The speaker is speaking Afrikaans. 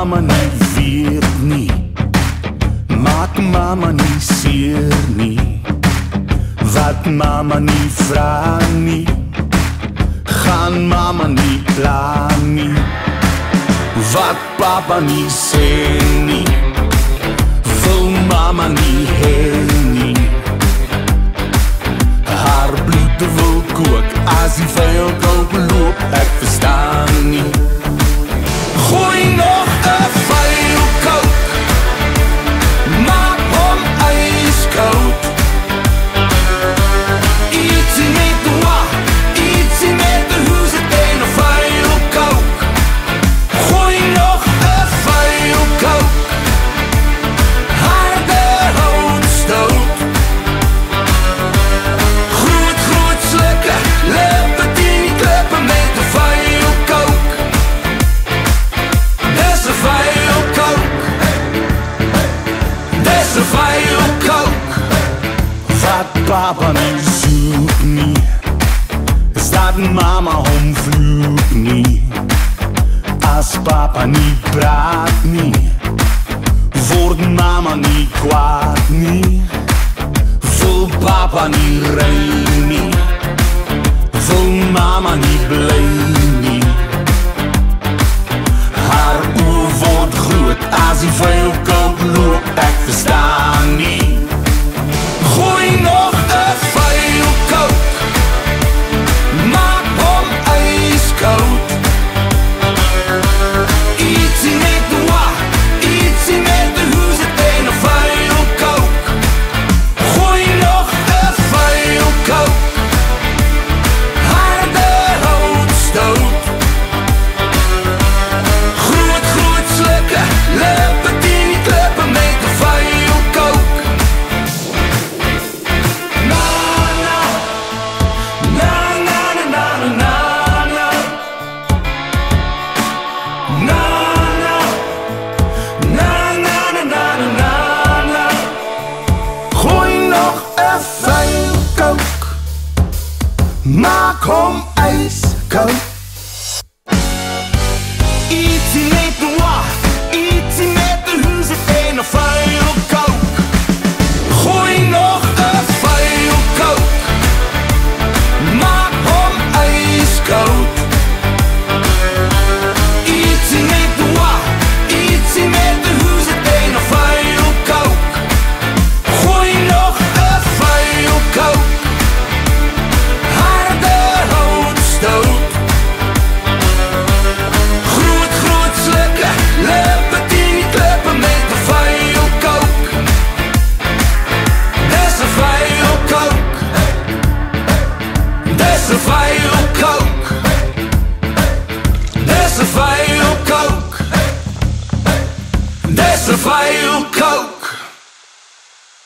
mama nie weet nie, maak mama nie seer nie. Wat mama nie vra nie, gaan mama nie pla nie. Wat papa nie sê nie, wil mama nie hê nie. Haar bloed wil kook as die vuilkamp loop, ek verstaan nie. Gooi nog 'n vuilkouk, maak hom ijskoud. Ietsie met de wa, ietsie met de hoe zit in 'n vuilkouk. Gooi nog 'n vuilkouk, harde houtstoot. Groot slukke, lippe die klippe met de vuilkouk. Dis 'n vuilkouk, dis 'n vuilkouk. Wat papa nie soek nie, is dat mama hom vloek nie. As papa nie praat nie, word mama nie kwaad nie. Wil papa nie ry nie, wil mama nie bly nie. Haar oë word groot as die vuilkamp loop, ek verstaan nie. Gooi nog 'n vuilkouk, maak hom ijskoud. Ietsie met de wa, ietsie met de hoe zit in 'n vuilkouk. Gooi nog 'n vuilkouk, harde houtstoot. Groot slukke, lippe die klippe met de vuilkouk. Na na, na na na na na na. Na na, na na na na na na. Gooi nog 'n vuilkouk, maak hom ijskoud.